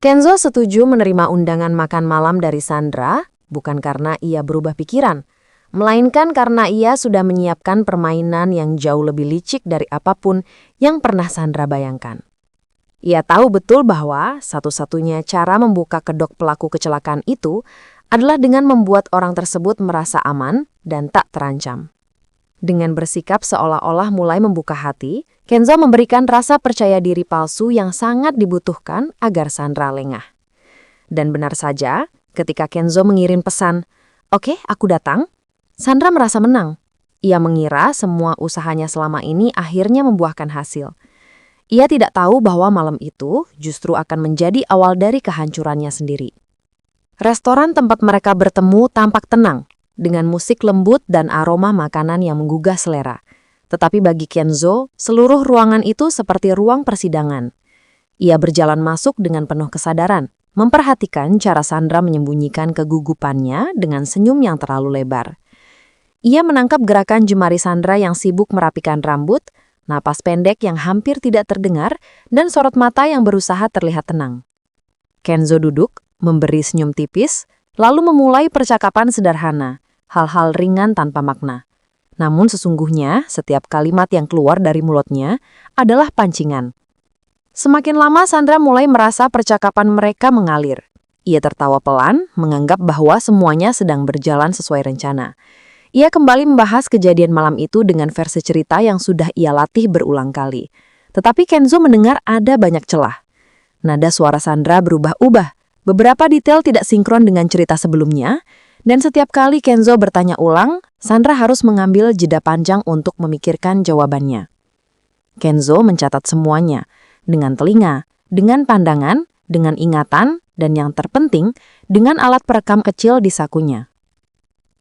Kenzo setuju menerima undangan makan malam dari Sandra, bukan karena ia berubah pikiran, melainkan karena ia sudah menyiapkan permainan yang jauh lebih licik dari apapun yang pernah Sandra bayangkan. Ia tahu betul bahwa satu-satunya cara membuka kedok pelaku kecelakaan itu adalah dengan membuat orang tersebut merasa aman dan tak terancam. Dengan bersikap seolah-olah mulai membuka hati, Kenzo memberikan rasa percaya diri palsu yang sangat dibutuhkan agar Sandra lengah. Dan benar saja, ketika Kenzo mengirim pesan, "Oke, aku datang," Sandra merasa menang. Ia mengira semua usahanya selama ini akhirnya membuahkan hasil. Ia tidak tahu bahwa malam itu justru akan menjadi awal dari kehancurannya sendiri. Restoran tempat mereka bertemu tampak tenang, dengan musik lembut dan aroma makanan yang menggugah selera. Tetapi bagi Kenzo, seluruh ruangan itu seperti ruang persidangan. Ia berjalan masuk dengan penuh kesadaran, memperhatikan cara Sandra menyembunyikan kegugupannya dengan senyum yang terlalu lebar. Ia menangkap gerakan jemari Sandra yang sibuk merapikan rambut, napas pendek yang hampir tidak terdengar, dan sorot mata yang berusaha terlihat tenang. Kenzo duduk, memberi senyum tipis, lalu memulai percakapan sederhana, hal-hal ringan tanpa makna. Namun sesungguhnya, setiap kalimat yang keluar dari mulutnya adalah pancingan. Semakin lama Sandra mulai merasa percakapan mereka mengalir. Ia tertawa pelan, menganggap bahwa semuanya sedang berjalan sesuai rencana. Ia kembali membahas kejadian malam itu dengan versi cerita yang sudah ia latih berulang kali. Tetapi Kenzo mendengar ada banyak celah. Nada suara Sandra berubah-ubah. Beberapa detail tidak sinkron dengan cerita sebelumnya, dan setiap kali Kenzo bertanya ulang, Sandra harus mengambil jeda panjang untuk memikirkan jawabannya. Kenzo mencatat semuanya, dengan telinga, dengan pandangan, dengan ingatan, dan yang terpenting, dengan alat perekam kecil di sakunya.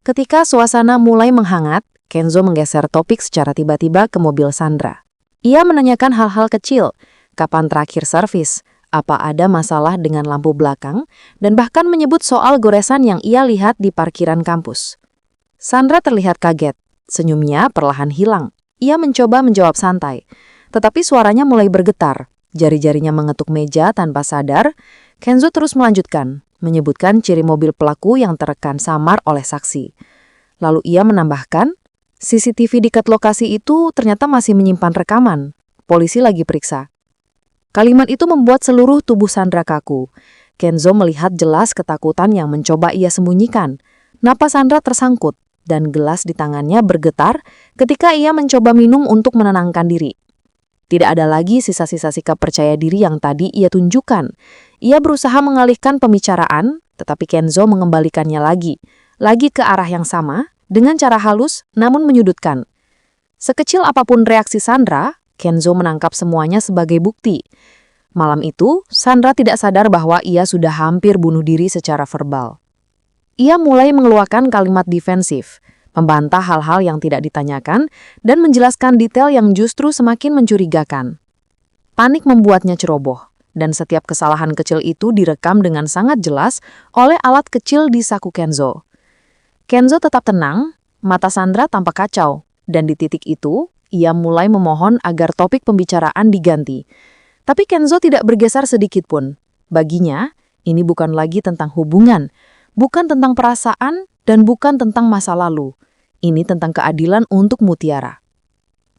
Ketika suasana mulai menghangat, Kenzo menggeser topik secara tiba-tiba ke mobil Sandra. Ia menanyakan hal-hal kecil, kapan terakhir servis, apa ada masalah dengan lampu belakang, dan bahkan menyebut soal goresan yang ia lihat di parkiran kampus. Sandra terlihat kaget, senyumnya perlahan hilang. Ia mencoba menjawab santai, tetapi suaranya mulai bergetar. Jari-jarinya mengetuk meja tanpa sadar. Kenzo terus melanjutkan, menyebutkan ciri mobil pelaku yang terekam samar oleh saksi. Lalu ia menambahkan, CCTV dekat lokasi itu ternyata masih menyimpan rekaman. Polisi lagi periksa. Kalimat itu membuat seluruh tubuh Sandra kaku. Kenzo melihat jelas ketakutan yang mencoba ia sembunyikan. Napas Sandra tersangkut, dan gelas di tangannya bergetar ketika ia mencoba minum untuk menenangkan diri. Tidak ada lagi sisa-sisa sikap percaya diri yang tadi ia tunjukkan. Ia berusaha mengalihkan pembicaraan, tetapi Kenzo mengembalikannya lagi ke arah yang sama, dengan cara halus namun menyudutkan. Sekecil apapun reaksi Sandra, Kenzo menangkap semuanya sebagai bukti. Malam itu, Sandra tidak sadar bahwa ia sudah hampir bunuh diri secara verbal. Ia mulai mengeluarkan kalimat defensif, membantah hal-hal yang tidak ditanyakan, dan menjelaskan detail yang justru semakin mencurigakan. Panik membuatnya ceroboh, dan setiap kesalahan kecil itu direkam dengan sangat jelas oleh alat kecil di saku Kenzo. Kenzo tetap tenang, mata Sandra tampak kacau, dan di titik itu, ia mulai memohon agar topik pembicaraan diganti. Tapi Kenzo tidak bergeser sedikit pun. Baginya, ini bukan lagi tentang hubungan, bukan tentang perasaan, dan bukan tentang masa lalu. Ini tentang keadilan untuk Mutiara.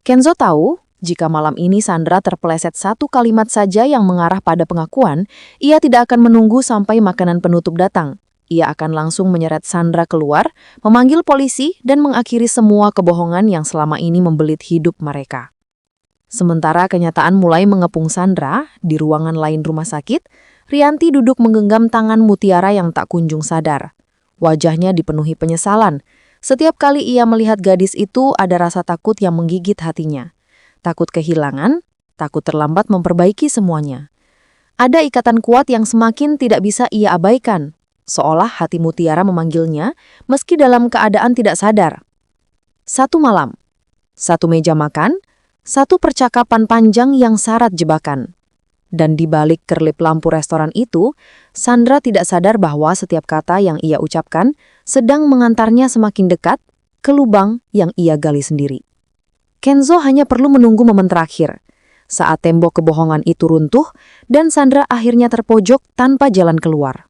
Kenzo tahu, jika malam ini Sandra terpeleset satu kalimat saja yang mengarah pada pengakuan, ia tidak akan menunggu sampai makanan penutup datang. Ia akan langsung menyeret Sandra keluar, memanggil polisi, dan mengakhiri semua kebohongan yang selama ini membelit hidup mereka. Sementara kenyataan mulai mengepung Sandra, di ruangan lain rumah sakit, Rianti duduk menggenggam tangan Mutiara yang tak kunjung sadar. Wajahnya dipenuhi penyesalan. Setiap kali ia melihat gadis itu, ada rasa takut yang menggigit hatinya. Takut kehilangan, takut terlambat memperbaiki semuanya. Ada ikatan kuat yang semakin tidak bisa ia abaikan. Seolah hati Mutiara memanggilnya, meski dalam keadaan tidak sadar. Satu malam, satu meja makan, satu percakapan panjang yang syarat jebakan. Dan di balik kerlip lampu restoran itu, Sandra tidak sadar bahwa setiap kata yang ia ucapkan sedang mengantarnya semakin dekat ke lubang yang ia gali sendiri. Kenzo hanya perlu menunggu momen terakhir. saat tembok kebohongan itu runtuh dan Sandra akhirnya terpojok tanpa jalan keluar.